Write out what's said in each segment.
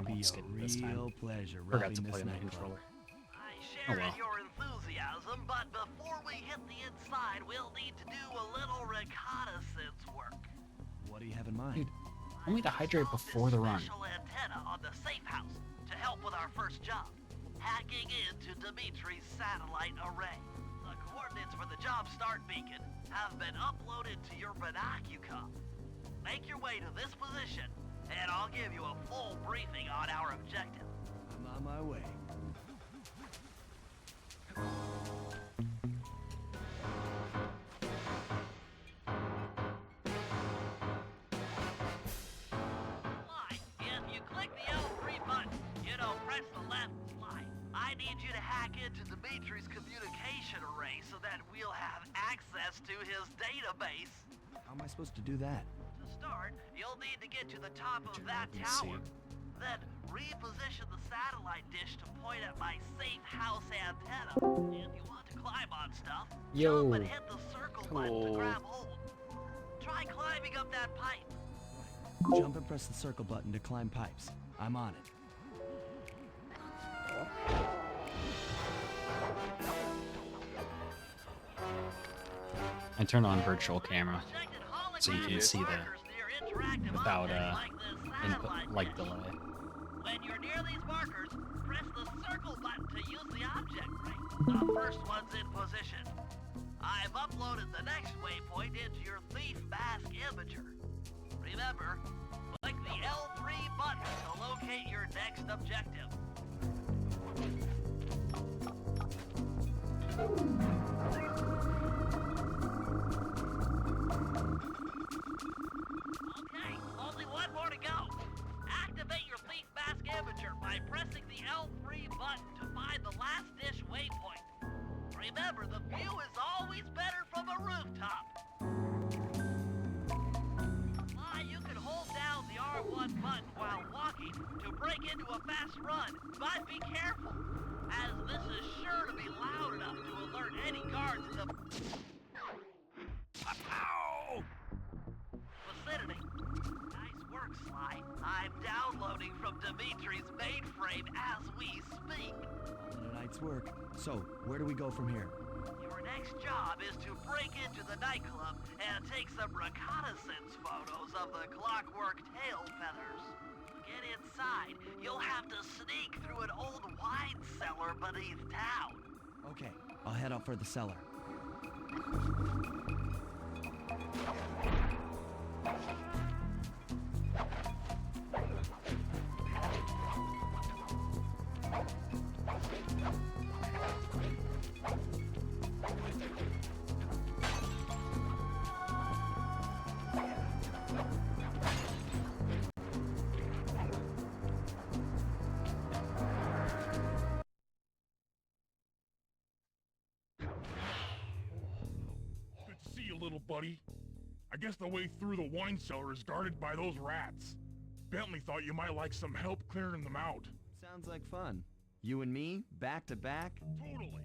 gonna be almost a getting this time. real pleasure Forgot to robbing play this my nightclub. controller. I Oh share in well. your enthusiasm, but before we hit the inside, we'll need to do a little reconnaissance work. What do you have in mind? Dude, tell me to hydrate Installed before this the run. special antenna on the safe house to help with our first job, hacking into Dimitri's satellite array. The coordinates for the job start beacon have been uploaded to your binocucom. Make your way to this position, and I'll give you a full briefing on our objective. I'm on my way. Slide. If you click the L3 button, press the left slide. I need you to hack into Dimitri's communication array so that we'll have access to his database. How am I supposed to do that? To start, you'll need to get to the top of that Let's see. tower. Then reposition the satellite dish to point at my safe house antenna. If you want to climb on stuff, Yo. jump and hit the circle button to Cool. grab hold. Try climbing up that pipe. Jump and press the circle button to climb pipes. I'm on it. I turn on virtual camera so you can see without input like delay. When you're near these markers, press the circle button to use the object ray. The first one's in position. I've uploaded the next waypoint into your thief mask imager. Remember, click the L3 button to locate your next objective. Okay, only one more to go. Activate your thief mask imager by pressing the L3 button to find the last dish waypoint. Remember, the view is always better from a rooftop. You can hold down the R1 button while walking to break into a fast run, but be careful, as this is sure to be loud enough to alert any guards in the vicinity. Nice work, Sly. I'm downloading from Dimitri's mainframe as we speak. All in a night's work. So, where do we go from here? Your next job is to break into the nightclub and take some reconnaissance photos of the Clockwork Tail Feathers. To get inside, you'll have to sneak through an old wine cellar beneath town. Okay, I'll head out for the cellar. Good to see you, little buddy. I guess the way through the wine cellar is guarded by those rats. Bentley thought you might like some help clearing them out. Sounds like fun. You and me, back to back? Totally.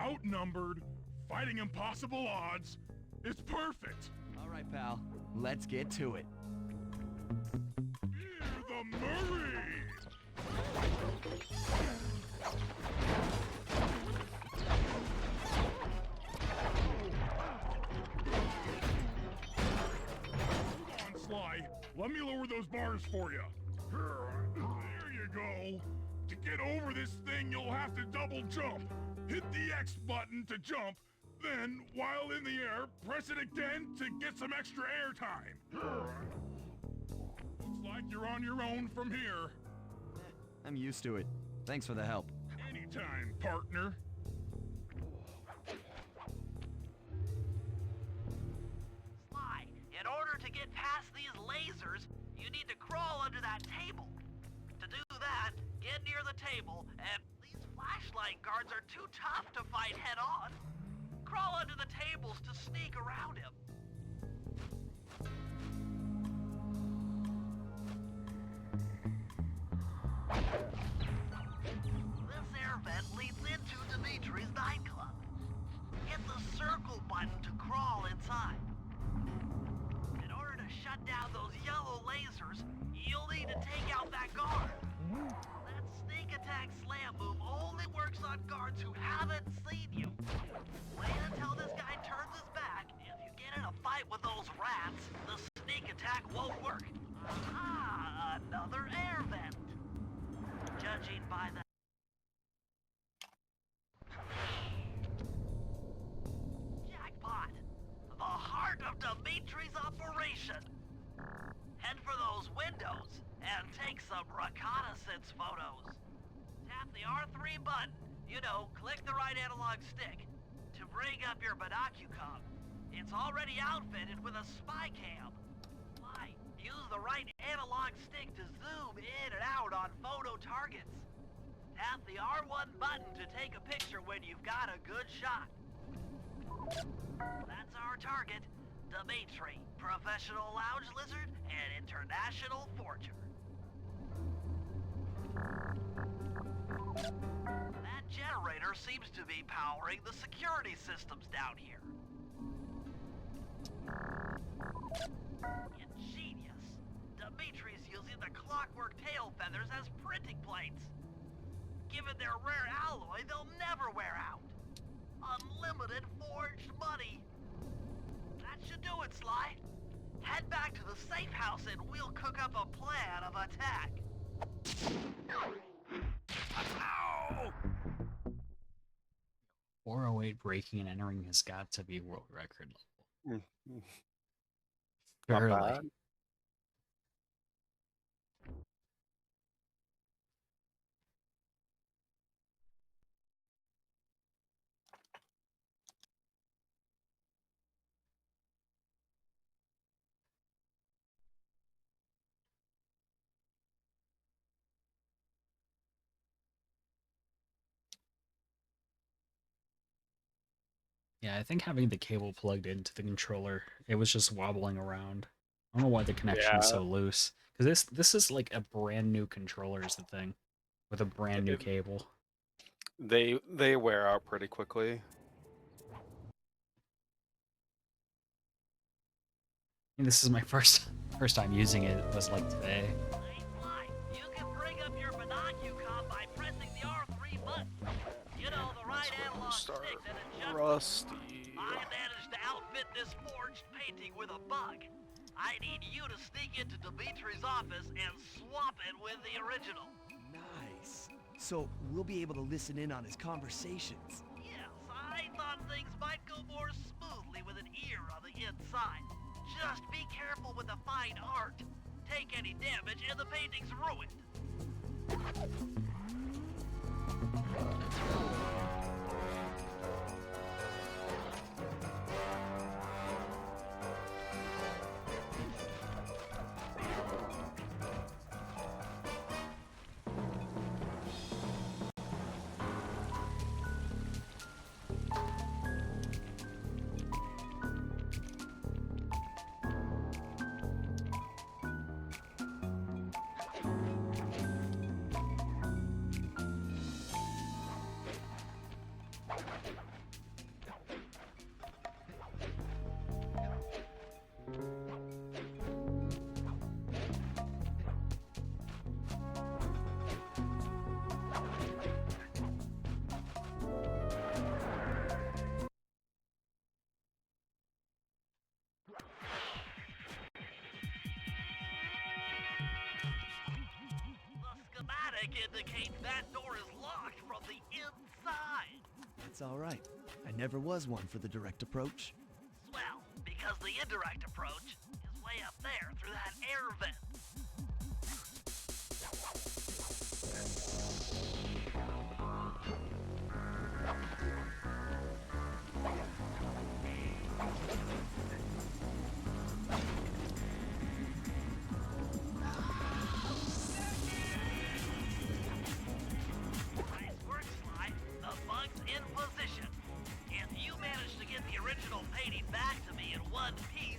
Outnumbered, fighting impossible odds. It's perfect. All right, pal. Let's get to it. Hear the Murrays! Hold on, Sly. Let me lower those bars for you. There you go. To get over this thing, you'll have to double jump. Hit the X button to jump, then, while in the air, press it again to get some extra air time. Looks like you're on your own from here. I'm used to it. Thanks for the help. Anytime, partner. Sly, in order to get past these lasers, you need to crawl under that table. To do that, get near the table, and these flashlight guards are too tough to fight head-on. Crawl under the tables to sneak around him. This air vent leads into Dimitri's nightclub. Hit the circle button to crawl inside. In order to shut down those yellow lasers, you'll need to take out that guard. attack slam move only works on guards who haven't seen you. Wait until this guy turns his back. If you get in a fight with those rats, the sneak attack won't work. Ah, another air vent. Judging by the jackpot, the heart of Dimitri's operation. Head for those windows and take some reconnaissance photos. Tap the R3 button, click the right analog stick, to bring up your binocucom. It's already outfitted with a spy cam. Why? Use the right analog stick to zoom in and out on photo targets. Tap the R1 button to take a picture when you've got a good shot. That's our target, Dimitri, professional lounge lizard and international forger. That generator seems to be powering the security systems down here. Ingenious. Dimitri's using the clockwork tail feathers as printing plates. Given their rare alloy, they'll never wear out. Unlimited forged money. That should do it, Sly. Head back to the safe house and we'll cook up a plan of attack. Ow! 408 breaking and entering has got to be world record level. Not Barely. bad. Yeah, I think having the cable plugged into the controller, it was just wobbling around. I don't know why the connection is Yeah. so loose. Because this is like a brand new controller is the thing. With a brand new It- cable. They wear out pretty quickly. I mean, this is my first time using it. It was like today. Hey, Sly, you can bring up your binocucom by pressing the R3 button. The right analog Start stick that adjusts. rusty. I managed to outfit this forged painting with a bug. I need you to sneak into Dimitri's office and swap it with the original. Nice. So we'll be able to listen in on his conversations. Yes, I thought things might go more smoothly with an ear on the inside. Just be careful with the fine art. Take any damage and the painting's ruined. The schematic indicates that door is locked from the inside. That's all right. I never was one for the direct approach. Swell, because the indirect approach is way up there through that air vent. Nice work, Sly. The bug's in position. If you manage to get the original painting back to me in one piece,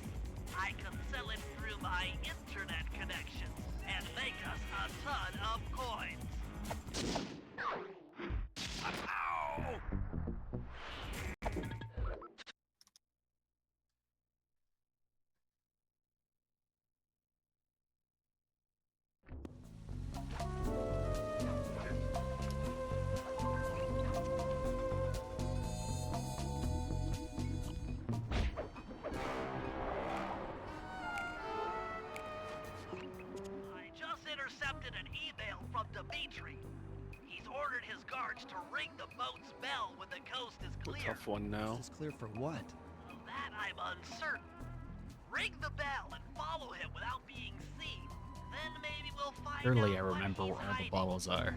I can sell it through my internet connections and make us a ton of coins. Ow! message to ring the boat's bell when the coast is A clear. tough one now. This is clear for what? That I'm uncertain. Ring the bell and follow him without being seen. Then maybe we'll find Surely I out what remember he's where all the hiding. bubbles are.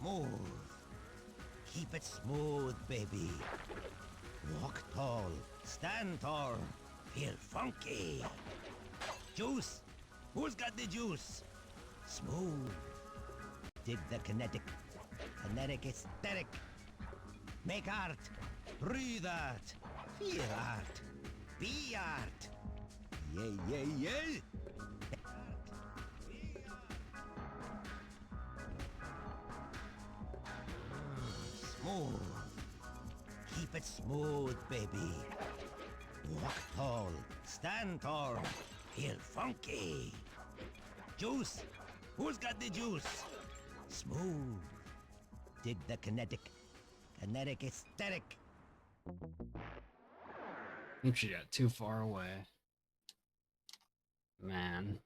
Smooth. Keep it smooth, baby. Walk tall, stand tall, feel funky. Juice. Who's got the juice? Smooth. Dig the kinetic. Kinetic aesthetic. Make art. Breathe art. Feel art. Be art. Yay, yay, yay. Smooth. Keep it smooth, baby. Walk tall, stand tall, feel funky. Juice. Who's got the juice? Smooth. Dig the kinetic. Kinetic aesthetic. I think she got too far away. Man.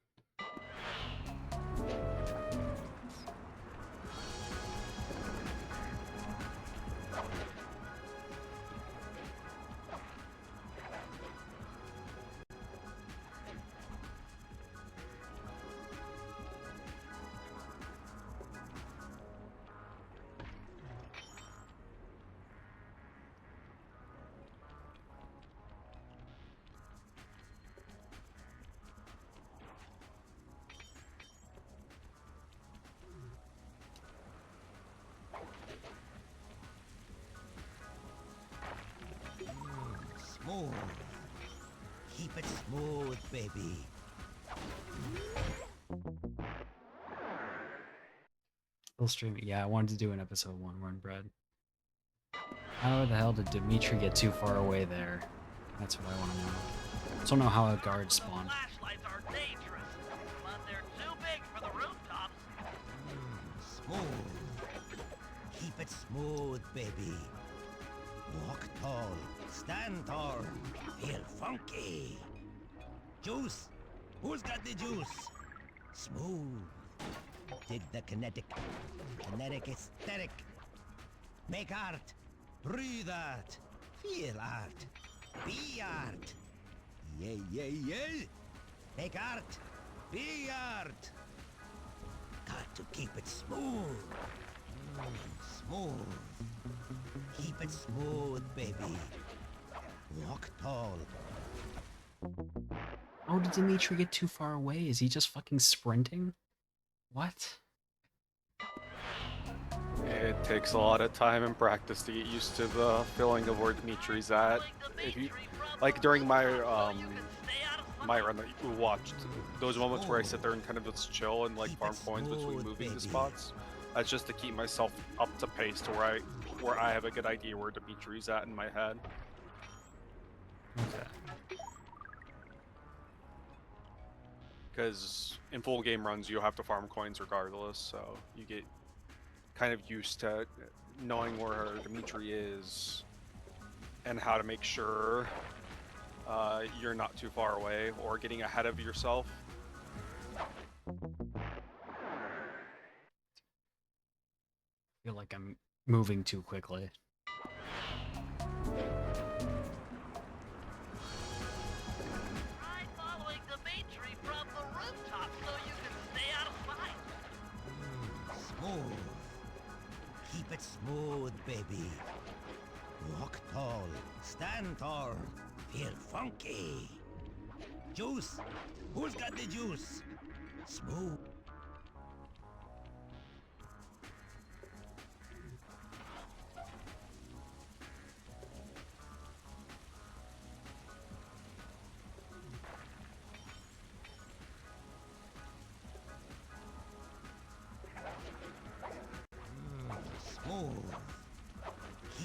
Smooth. Keep it smooth, baby. Still streaming. Yeah, I wanted to do an episode 1 run bread. How the hell did Dimitri get too far away there? That's what I want to know. I just don't know how a guard spawned. Flashlights are dangerous, but they're too big for the rooftops. Smooth. Keep it smooth, baby. Walk tall, stand tall, feel funky. Juice. Who's got the juice? Smooth. Dig the kinetic. Kinetic aesthetic. Make art. Breathe art. Feel art. Be art. Yay, yay, yay. Make art. Be art. Got to keep it smooth. Smooth. Keep it smooth, baby. Walk tall. How did Dimitri get too far away? Is he just fucking sprinting? What? It takes a lot of time and practice to get used to the feeling of where Dimitri's at. If you, like during my my run that you watched, those moments where I sit there and kind of just chill and like farm coins between moving to spots, that's just to keep myself up to pace to where I have a good idea where Dimitri's at in my head. Okay. Because in full game runs you have to farm coins regardless, so you get kind of used to knowing where Dimitri is and how to make sure you're not too far away or getting ahead of yourself. I feel like I'm moving too quickly. Try following Dimitri from the rooftop so you can stay out of sight. Smooth. Keep it smooth, baby. Walk tall, stand tall, feel funky. Juice. Who's got the juice? Smooth.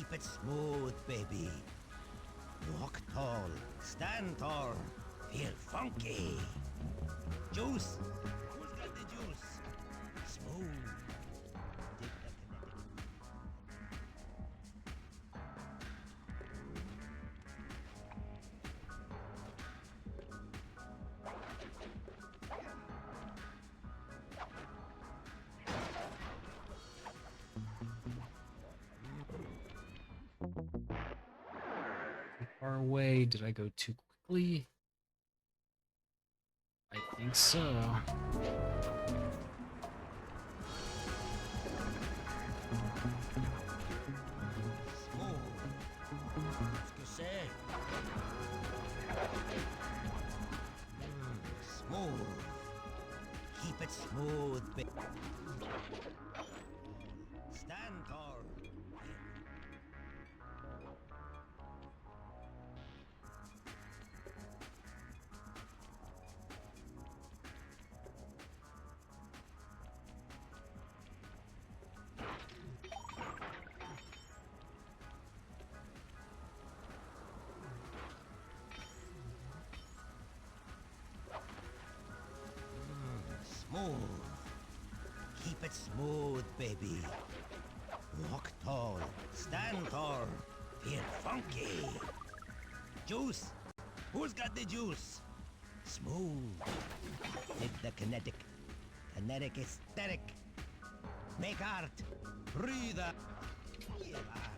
Keep it smooth, baby. Walk tall, stand tall, feel funky. Juice. Who's got the juice? Smooth. Dig the kinetic. Too far away. Did I go too quickly? I think so. Smooth. Ce que c'est? Smooth. Keep it smooth, baby. Stand tall. Smooth. Keep it smooth, baby. Walk tall, stand tall, feel funky. Juice. Who's got the juice? Smooth. Dig the kinetic. Kinetic aesthetic. Make art. Breathe art. Feel art.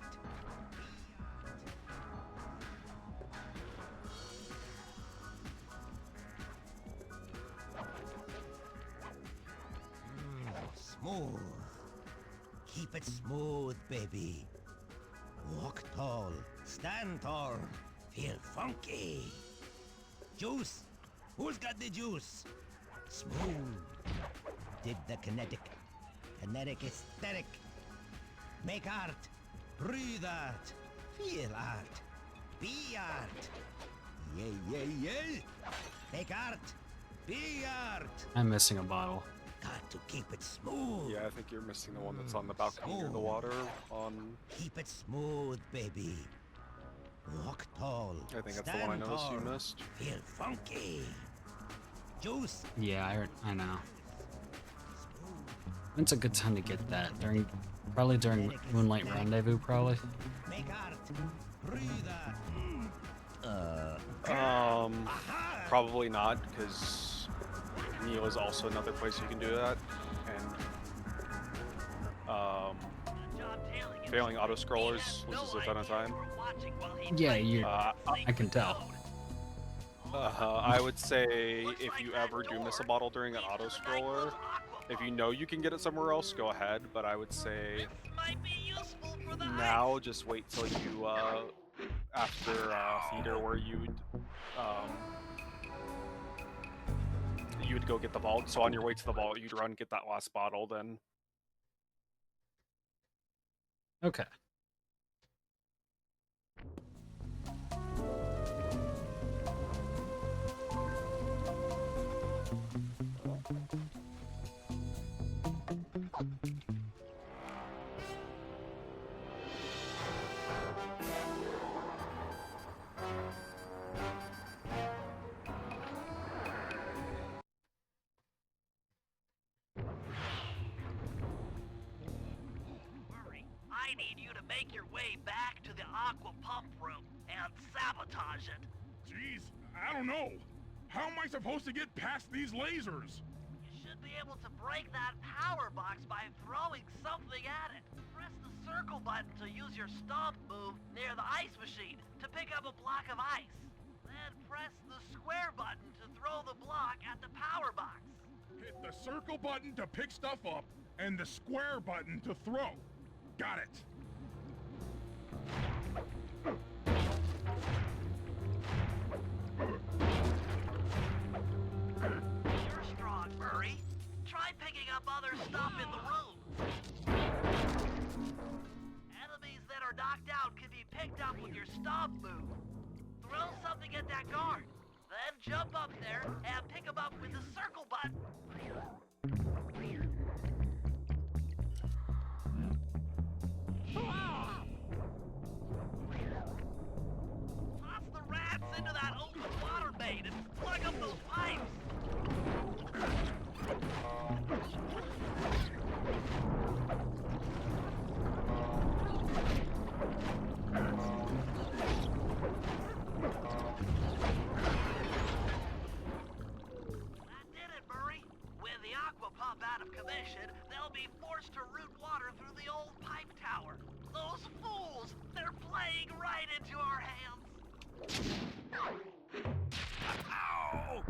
Smooth. Keep it smooth, baby. Walk tall, stand tall, feel funky. Juice. Who's got the juice? Smooth. Dig the kinetic. Kinetic aesthetic. Make art. Breathe art. Feel art. Be art. Yay, yay, yay. Make art. Be art. I'm missing a bottle. Got to keep it smooth. Yeah, I think you're missing the one that's on the balcony near the water. On Keep it smooth, baby. Walk tall. I think that's the one I stand noticed you tall, missed. Feel funky. Juice. Yeah, I know. When's a good time to get that? Probably during Moonlight Rendezvous, probably. Make art. Breathe art. Probably not, because Neo is also another place you can do that, and failing auto scrollers loses a ton of time. Yeah, I can tell. I would say if you ever do miss a bottle during an auto scroller, if you know you can get it somewhere else, go ahead. But I would say now just wait till you after theater where you would go get the vault. So on your way to the vault, you'd run get that last bottle. Then Okay. I need you to make your way back to the aqua pump room and sabotage it. Jeez, I don't know. How am I supposed to get past these lasers? You should be able to break that power box by throwing something at it. Press the circle button to use your stomp move near the ice machine to pick up a block of ice. Then press the square button to throw the block at the power box. Hit the circle button to pick stuff up and the square button to throw. Got it. You're strong, Murray. Try picking up other stuff in the room. Enemies that are knocked out can be picked up with your stomp move. Throw something at that guard. Then jump up there and pick him up with the circle button. pipe tower. Those fools, they're playing right into our hands. Ow!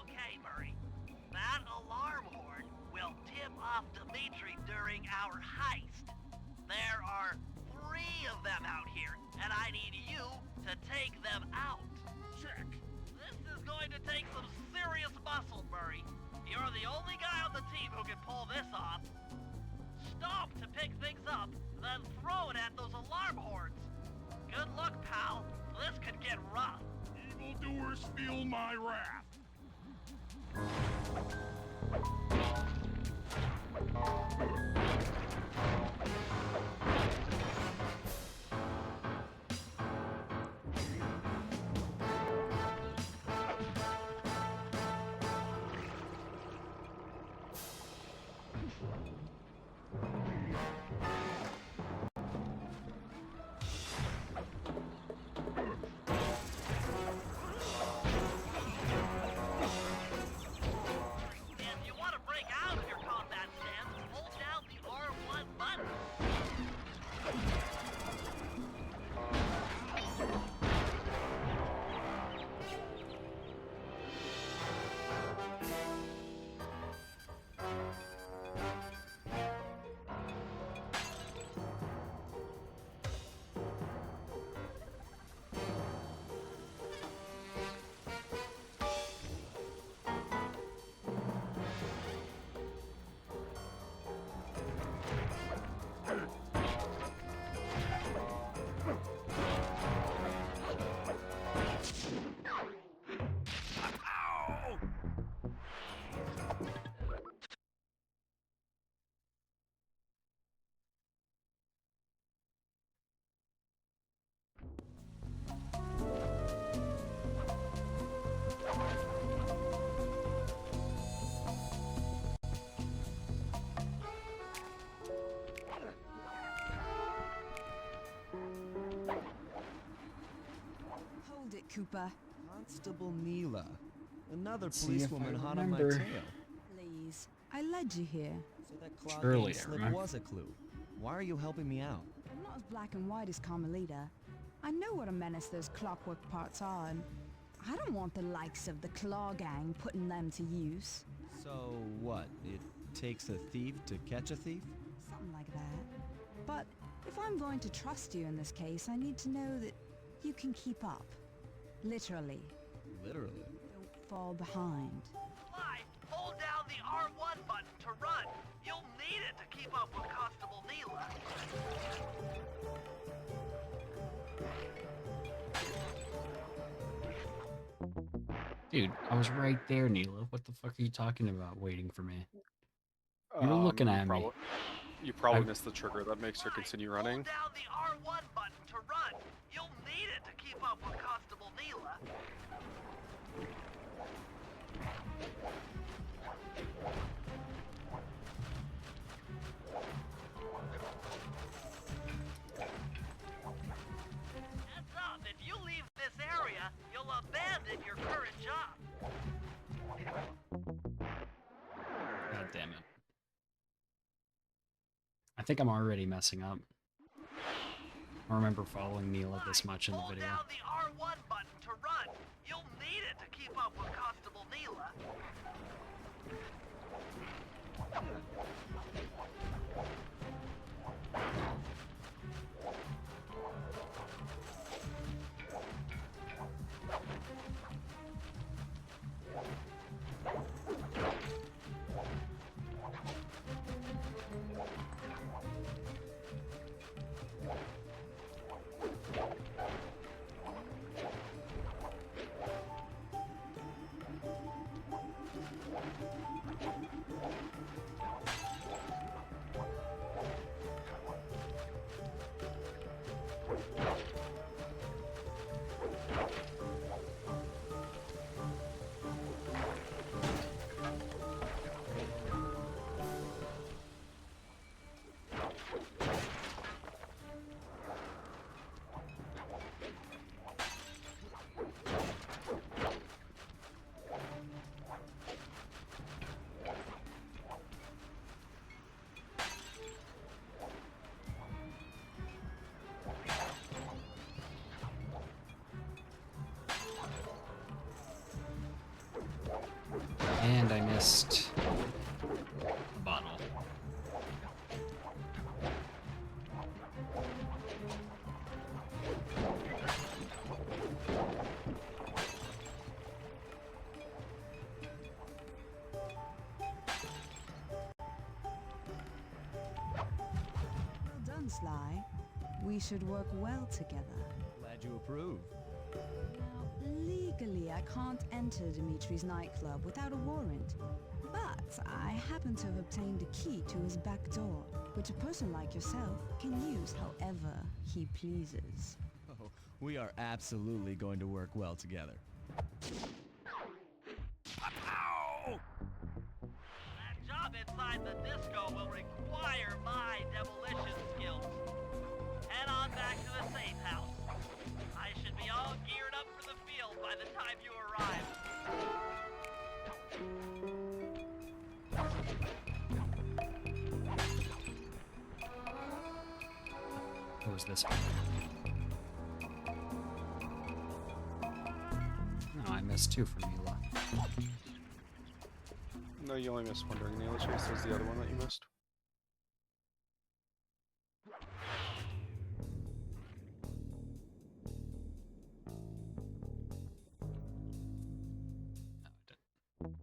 Okay, Murray. That alarm horn will tip off Dimitri during our heist. There are 3 of them out here, and I need you to take them out. Check. This is going to take some serious muscle, Murray. You're the only guy on the team who can pull this off. Stop to pick things up, then throw it at those alarm horns. Good luck, pal. This could get rough. Evildoers feel my wrath. If you want to break out of your combat stance, hold down the R1 button. Ow! Hold it, Cooper. Constable Neela. Another Let's see if policewoman I hot on my remember. tail. Please. I led you here. So that clock Surely game I slip remember. was a clue. Why are you helping me out? I'm not as black and white as Carmelita. I know what a menace those clockwork parts are, and I don't want the likes of the Claw Gang putting them to use. So what? It takes a thief to catch a thief? Something like that. But if I'm going to trust you in this case, I need to know that you can keep up. Literally. Literally. Don't fall behind. Fly, hold down the R1 button to run. You'll need it to keep up with Constable Neela. Dude, I was right there, Neela. What the fuck are you talking about waiting for me? You're looking you at me. You probably I've- missed the trigger that makes her continue Hold running. down the R1 button to run. You'll need it to keep up with Constable Neela. Heads up, if you leave this area, you'll abandon your current job. God damn it. I think I'm already messing up. don't remember following Mila this much in the Hold video. down the R1 button to run. You'll need it to keep up with Constable Neela. And I missed a bottle. Well done, Sly. We should work well together. Glad you approve. Now, legally, I can't enter Dimitri's nightclub without a warrant. But I happen to have obtained a key to his back door, which a person like yourself can use however he pleases. Oh, we are absolutely going to work well together. That job inside the disco will require my demolition skills. Head on back to the safe house. I should be all geared up for the field by the time you arrive. What was this one? No, I missed two from Mila. No, you only missed one during the chase. There's the other one that you missed. No, it didn't.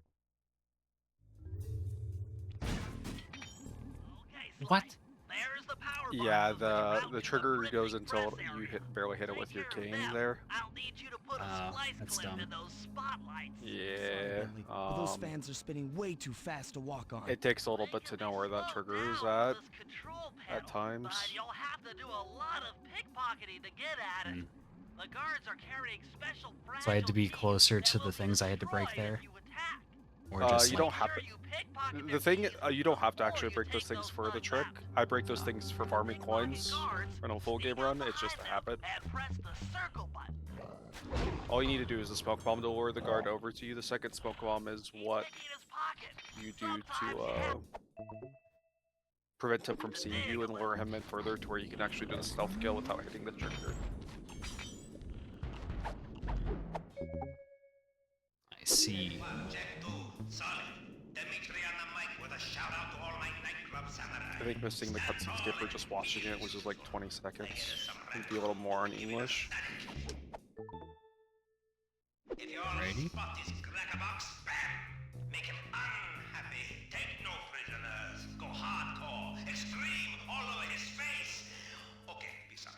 Okay, Sly. What? There's the power Yeah, button around the in trigger Britney goes until Press you area. barely hit it with Take your care of cane them. there. I'll need you to put a Oh, splice that's clip dumb. in those spotlights. Yeah. Bentley, but those fans are spinning way too fast to walk on. It takes a little bit to know where that trigger is at times. But you'll have to do a lot of pickpocketing to get at it. The guards are carrying special So I had to be fragile closer keys to that the will things I had to break destroy if there? you attack. Or just You like, don't have Sure to. you pickpocket The their thing, keys you don't have to before actually you break those take things those for the bugs trick. out. I break those things for farming Pickpocketing coins guards, in a full sneak game up run. It's just a behind habit. them and press the circle button. All you need to do is a smoke bomb to lure the guard over to you. The second smoke bomb is Keep what picking his pocket. you do Sometimes you to have prevent him from seeing you and lure him in further to where you can actually do the stealth kill without hitting the trigger. I see. I think missing the cutscene skip or just watching it was just like 20 seconds. It'd be a little more in English. Ready? Make him unhappy. Take no prisoners. Go hardcore. Scream all over his face. Okay, Bisa.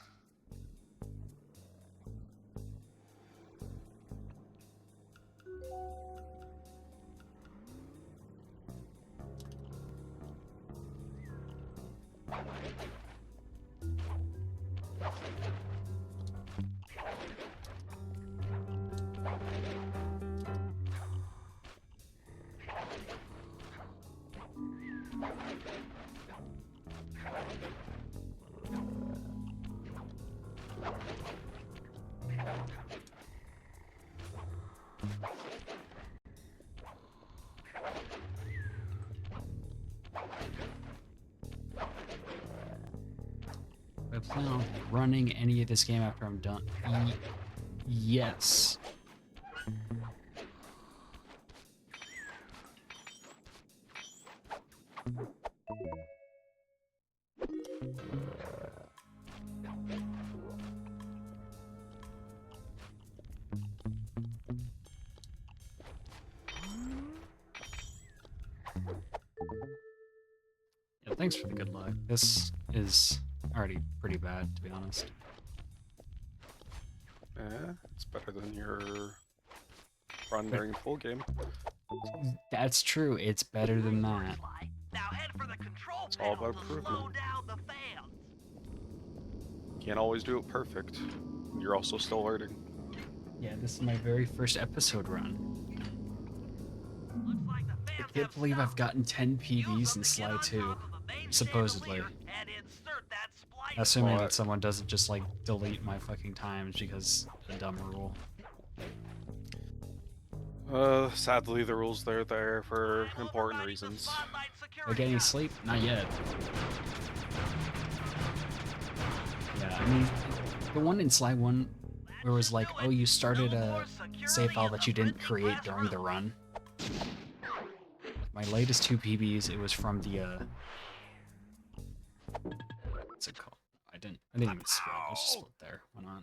plan on running any of this game after I'm done? Yes. Yeah, thanks for the good luck. This is already pretty bad, to be honest. It's better than your run during full game. That's true. It's better than that. Now head for the control It's all panel about to slow improvement. down the fans. Can't always do it perfect. You're also still learning. Yeah, this is my very first episode run. Looks like the I fans can't have believe I've stopped. gotten 10 Use PBs them in to get Sly on 2. top of the main Supposedly. chandelier and insert that splice. Assuming Well, that someone doesn't just like delete my fucking times because a dumb rule. Sadly, the rules they're there for important reasons. Are you getting sleep? Not yet. Yeah, I mean, the one in Sly 1 where it was like, oh, you started a save file that you didn't create during the run. My latest 2 PBs, it was from the, what's it called? I didn't even split. I just split there. Why not?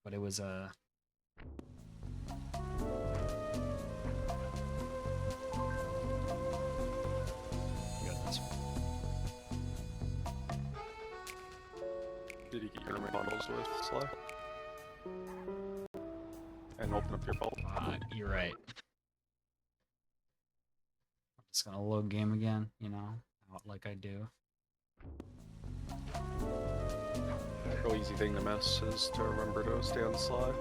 But it was, you got this one. Did you get your models with Sly? And open up your vault? You're right. I'm just gonna load game again, you know, like I do. Real easy thing to miss is to remember to stay on Sly.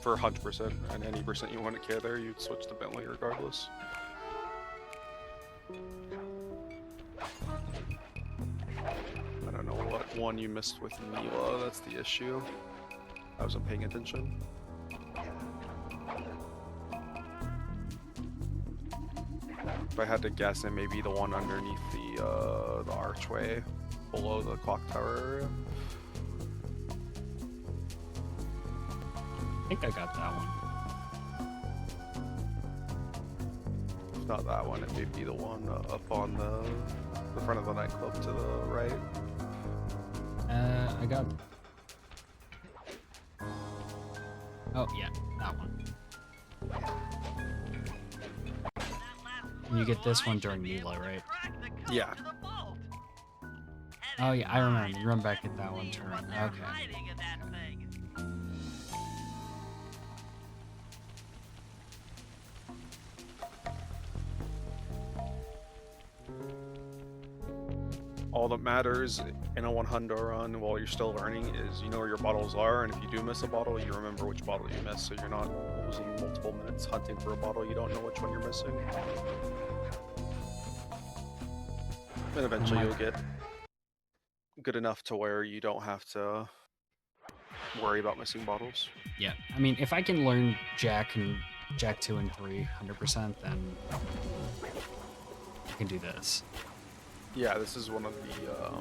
For 100%, and any percent you want to care there, you'd switch to Bentley regardless. I don't know what one you missed with Mila, that's the issue. I wasn't paying attention. If I had to guess, it may be the one underneath the archway below the clock tower area. I think I got that one. If not that one, it may be the one up on the front of the nightclub to the right. I got. Oh yeah, that one. And you get this one during Mila, right? Yeah. Oh yeah, I remember. You run back at that one turn. Okay. All that matters in a 100 run while you're still learning is you know where your bottles are, and if you do miss a bottle, you remember which bottle you missed, so you're not losing multiple minutes hunting for a bottle you don't know which one you're missing. And eventually you'll get good enough to where you don't have to worry about missing bottles. Yeah, I mean, if I can learn Jack and Jack 2 and 3 100%, then I can do this. Yeah, this is one of the,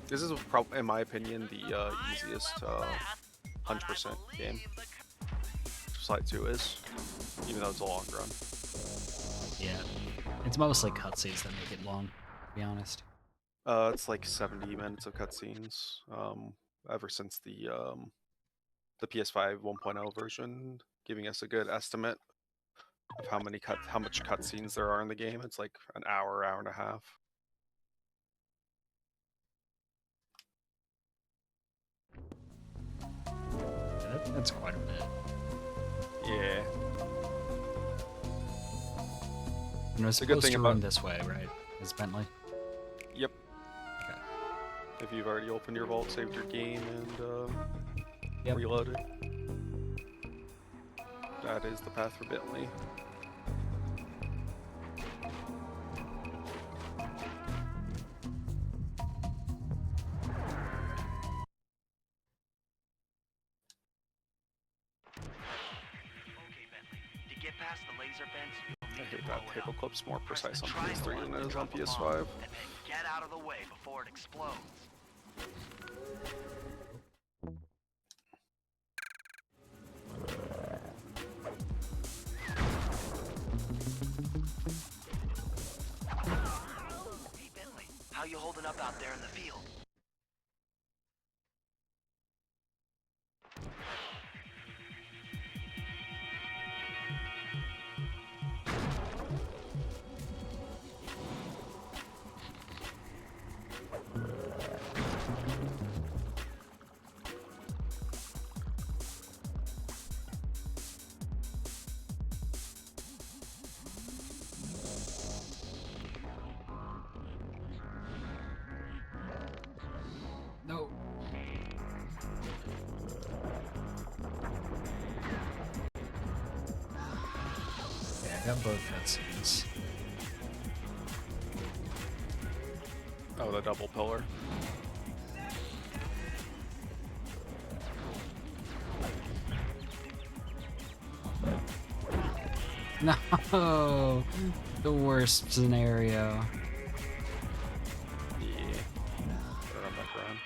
this is in my opinion, the easiest 100% game. Sly 2 is, even though it's a long run. Yeah, it's mostly cutscenes that make it long, to be honest. It's like 70 minutes of cutscenes, ever since the PS5 1.0 version, giving us a good estimate of how much cutscenes there are in the game. It's like an hour and a half. That's quite a bit. Yeah. And it's The good supposed thing to about- run this way, right? Is Bentley? Yep. Okay. If you've already opened your vault, saved your game, and Yep. reloaded, that is the path for Bentley. Okay, Bentley. To get past the laser fence, you'll need hate that table clip's more Press the precise on triangle PS3 than button it to is on drop a bomb, PS5. and then get out of the way before it explodes. Hey Bentley, how you holding up out there in the field? No. Yeah, I got both cutscenes. Oh, the double pillar. No, the worst scenario. Yeah. Run back around.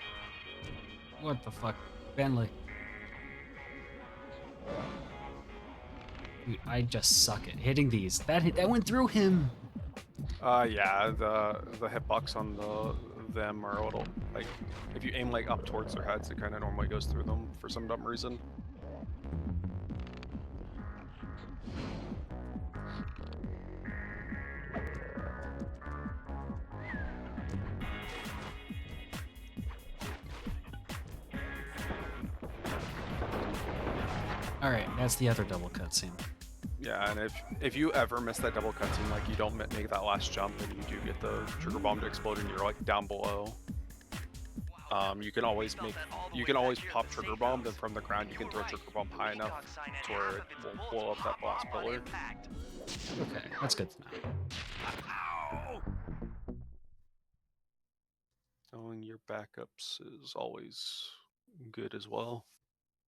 What the fuck, Bentley? Dude, I just suck at hitting these. That went through him. Yeah, the hitbox on them are a little like if you aim like up towards their heads, it kind of normally goes through them for some dumb reason. All right, that's the other double cutscene. Yeah, and if you ever miss that double cutscene, like you don't make that last jump, and you do get the trigger bomb to explode, and you're like down below. You can always pop trigger bomb, then from the ground you can throw trigger bomb high enough to where it won't blow up that last pillar. Okay, that's good to know. Knowing your backups is always good as well,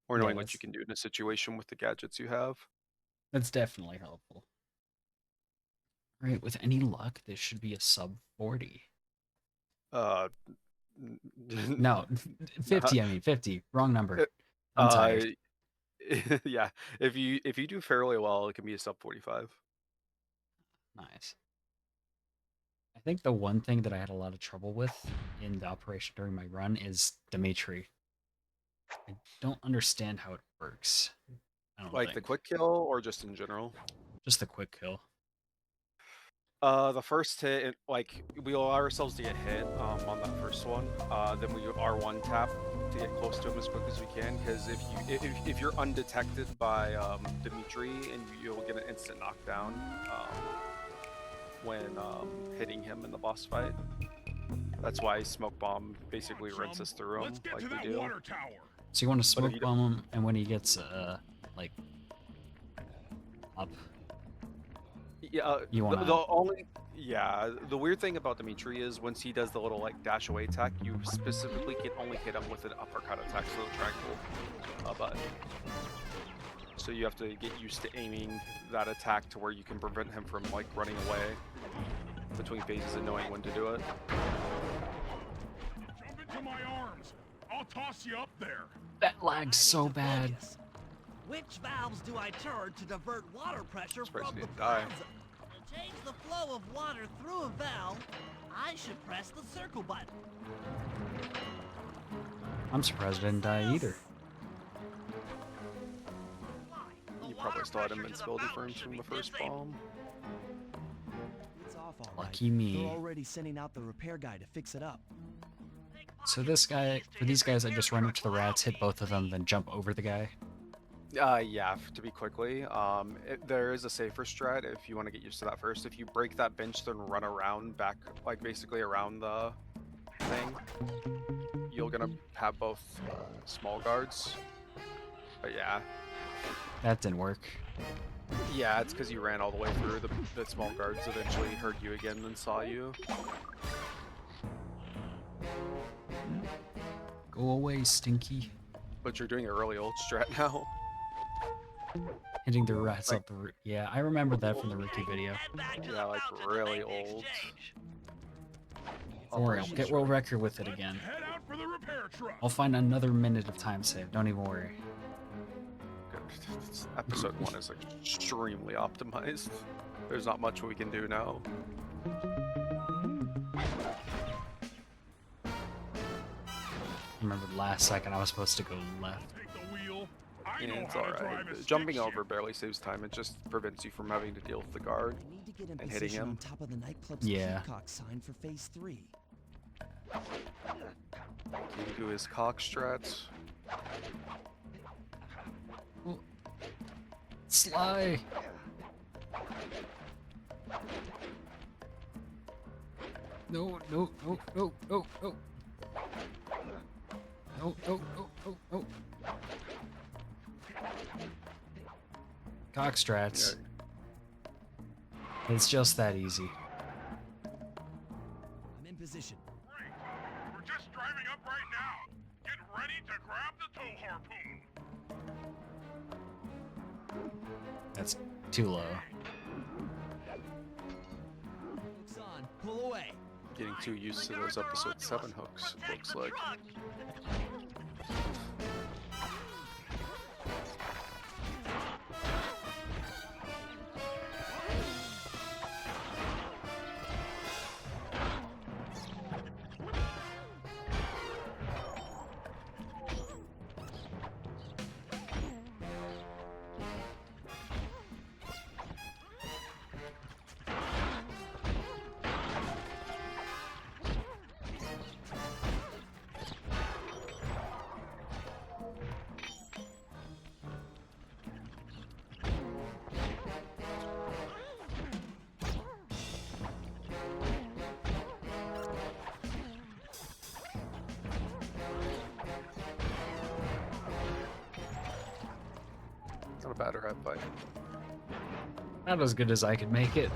or knowing what you can do in a situation with the gadgets you have. That's definitely helpful. Right, with any luck, this should be a sub 40. No, 50. I mean 50. Wrong number. I'm tired. Yeah, if you do fairly well, it can be a sub 45. Nice. I think the one thing that I had a lot of trouble with in the operation during my run is Dimitri. I don't understand how it works. I don't Like the think. quick kill, or just in general? Just the quick kill. The first hit, like we allow ourselves to get hit on that first one. Then we R1 tap to get close to him as quick as we can. Because if you're undetected by Dimitri, and you'll get an instant knockdown when hitting him in the boss fight. That's why smoke bomb basically rinses through him Let's get like to we that do. water tower. So you want to if smoke you bomb him, and when he gets like up, Yeah, You wanna- the weird thing about Dimitri is once he does the little like dash away attack, you specifically can only hit him with an uppercut attack, so the triangle button. So you have to get used to aiming that attack to where you can prevent him from like running away between phases and knowing when to do it. Jump into my arms. I'll toss you up there. that lags so Ready to bad. focus. Which valves do I turn to divert water pressure Surprised from you the didn't die. plaza? To change the flow of water through a valve, I should press the circle button. I'm surprised I didn't die either. You probably still had invincibility frames from the first bomb. It's off all Lucky right. me. They're already sending out the repair guy to fix it up. So this guy, for these guys, I just run up to the rats, hit both of them, then jump over the guy. Yeah, to be quickly. There is a safer strat if you want to get used to that first. If you break that bench, then run around back, like basically around the thing, you're gonna have both small guards. But yeah, That didn't work. yeah, it's because you ran all the way through. The small guards eventually heard you again and saw you. Go away, Stinky. But you're doing a really old strat now. Hitting the rats up the roof. Yeah, I remember that from the Rookie video. Head back to the Yeah, like fountain to really make the old. exchange. Don't worry, I'll get world record with it again. Head out for the repair truck. I'll find another minute of time save. Don't even worry. Good. Episode 1 is extremely optimized. There's not much we can do now. Remember last second I was supposed to go left. Take the wheel. I know It's how to drive alright. a stick Jumping shift. over barely saves time. It just prevents you from having to deal with the guard. I need to get in And hitting position him. on top of the nightclub's Yeah. peacock sign for phase 3. He can do his cock strats. Sly! No, no, no, no, no, no. No, no, no, no, no. Cock strats. It's just that easy. I'm in position. Great. We're just driving up right now. Get ready to grab the tow harpoon. That's too low. Hooks on. Pull away. Getting too used to those episode 7 hooks, it looks like. Not a bad rat fight. Not as good as I could make it.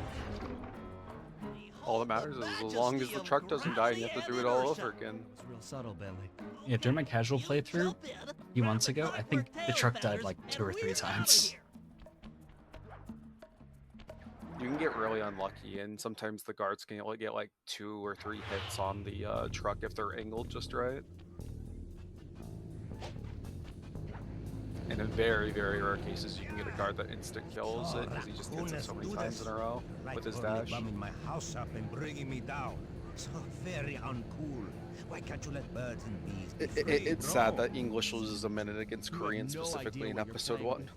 All that matters is as long as the truck doesn't die and you have to do it all over again. It was real subtle, Bentley. Yeah, during my casual playthrough a few months ago, I think the truck died like 2 or 3 times. You can get really unlucky, and sometimes the guards can only get like 2 or 3 hits on the truck if they're angled just right. And in very, very rare cases, you can get a guard that instant kills it because he just hits it so many times in a row with his dash. Bumming my house up and bringing me down. So very uncool. Why can't you let birds and bees be free, It's sad bro? that English loses a minute against You have Korean no specifically idea in what you're episode playing 1. with.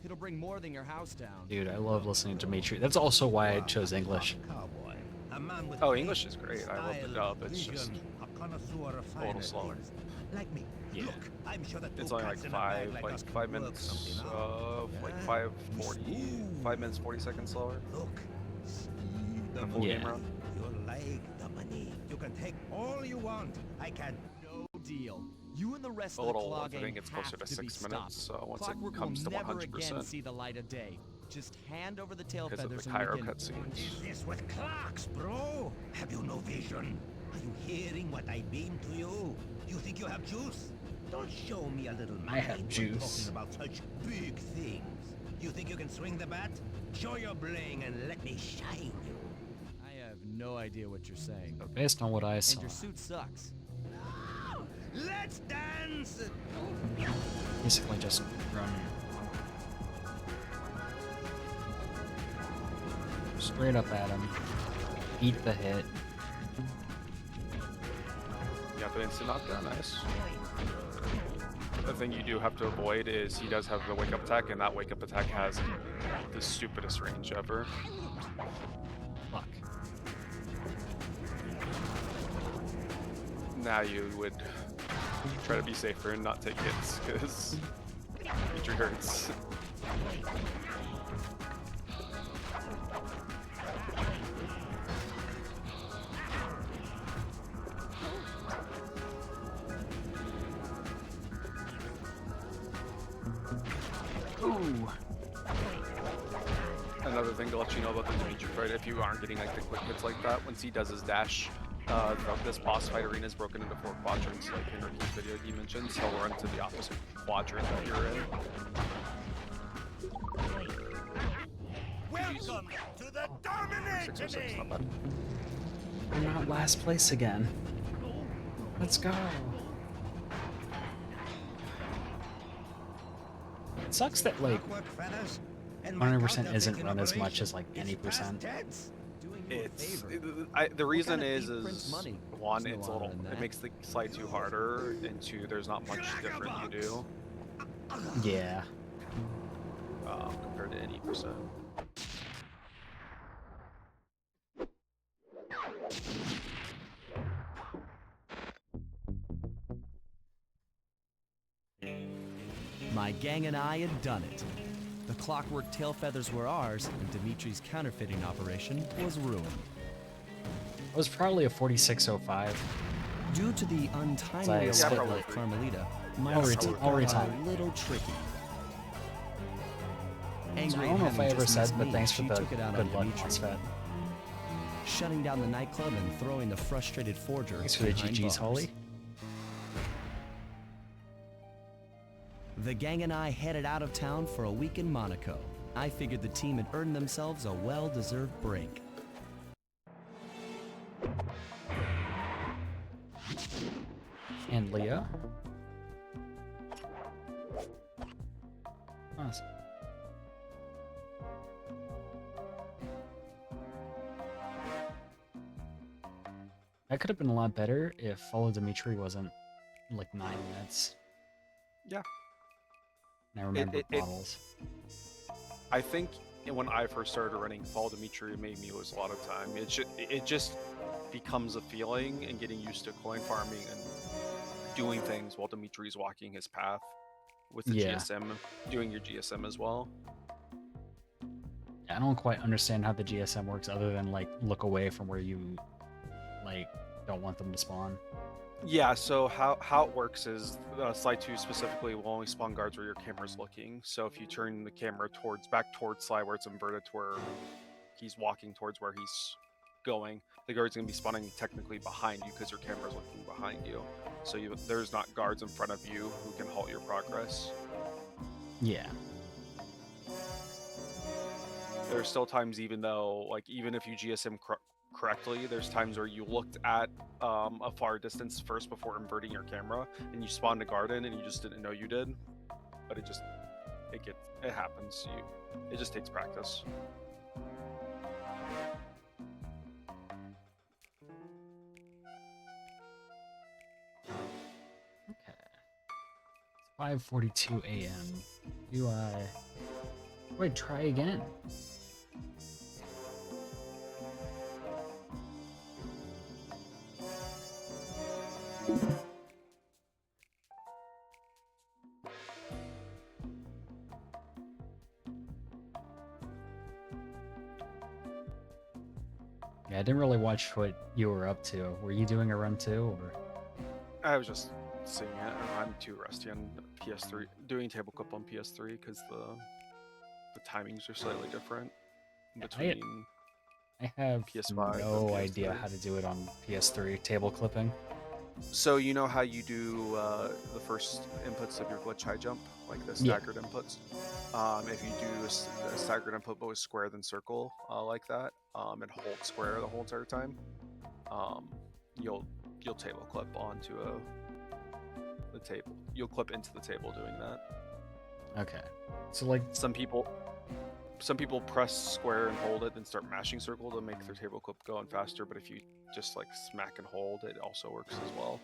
It'll bring more than your house down. Dude, I love listening to Dimitri. That's also why I chose English. Cowboy. A man with Oh, faith, English is great. I love the style, dub. It's just vision, a connoisseur of a little finer slower. things. Like me. Yeah. Look, I'm sure that It's two only like cats in a bag five, like us can 5 work minutes, something out. like Yeah? 5:40, 5 minutes 40 seconds slower. Look, see the In a full Yeah. game round. You like the money. You can take all you want. I can. No deal. You and the rest A of the little, claw I gang think it's closer have to to be 6 minutes. stopped. So once Clockwork it comes to will never again 100%, see the light of day. Just hand over the tail because of feathers the and we Cairo can... cutscenes. This with clocks, bro. Have you no vision? Are you hearing what I beam to you? You think you have juice? Don't show me a little I have mind when juice. talking about such big things. You think you can swing the bat? Show your bling and let me shine you. I have no idea what you're saying. But based on what I saw, And your suit sucks. Let's dance! basically just run straight up at him, eat the hit. You have the instant knockdown, nice. The thing you do have to avoid is he does have the wake up attack, and that wake up attack has the stupidest range ever. Fuck. Now you would try to be safer and not take hits, because Dimitri hurts. Ooh. Another thing to let you know about the Dimitri fight, if you aren't getting like the quick hits like that, once he does his dash, this boss fight arena is broken into 4 quadrants, like in Ricky's video he mentions. He'll run to the opposite quadrant that you're in. Welcome to the 606, not dominating. bad. We're not last place again. Let's go. It sucks that like Clockwork feathers, and 100% isn't run as much as like any percent. Doing you a It's favor. the reason kind of is thief prints money? one, There's no it's a honor little, in it that. makes the slide 2 harder, and 2, there's not much different you do Yeah. compared to any percent. My gang and I had done it. The clockwork tail feathers were ours, and Dimitri's counterfeiting operation was ruined. It was probably a 4605. Due to the untimely Yeah, arrival probably. of Carmelita, my I'll escape reti- I'll got retire. a little tricky. So Angry I at don't know if I having ever just said, missed but me, thanks for she the took it out good on luck, Dimitri, MOSFET. shutting down the nightclub and throwing the frustrated forger Thanks for the behind GGs, bars. Holly. The gang and I headed out of town for a week in Monaco. I figured the team had earned themselves a well-deserved break. And Leo. Awesome. That could have been a lot better if Follow Dimitri wasn't like 9 minutes. Yeah. And I remember it- bottles. I think when I first started running Fall Dimitri, it made me lose a lot of time. It just becomes a feeling, and getting used to coin farming and doing things while Dimitri's walking his path with the Yeah. GSM, doing your GSM as well. I don't quite understand how the GSM works other than like look away from where you like don't want them to spawn. Yeah, so how it works is Slide 2 specifically will only spawn guards where your camera's looking. So if you turn the camera back towards Sly where it's inverted to where he's walking towards where he's going, the guard's going to be spawning technically behind you because your camera's looking behind you. So there's not guards in front of you who can halt your progress. Yeah. There's still times, even if you GSM correctly, there's times where you looked at a far distance first before inverting your camera, and you spawned a guard in, and you just didn't know you did. But it happens. It just takes practice. Okay. It's 5:42 a.m. Do I try again? Yeah, I didn't really watch what you were up to. Were you doing a run too, or? I was just seeing it. I'm too rusty on PS3. Doing table clip on PS3 because the timings are slightly different between. I have PS5 and no PS3. idea how to do it on PS3 table clipping. So you know how you do the first inputs of your glitch high jump, like the Yeah. staggered inputs. If you do a staggered input but with square then circle like that, and hold square the whole entire time, you'll table clip onto the table. You'll clip into the table doing that. Okay. So like, Some people press square and hold it, then start mashing circle to make their table clip go on faster. But if you just like smack and hold, it also works as well.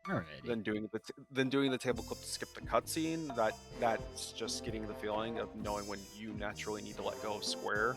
alrighty. Then doing the table clip to skip the cutscene. That's just getting the feeling of knowing when you naturally need to let go of square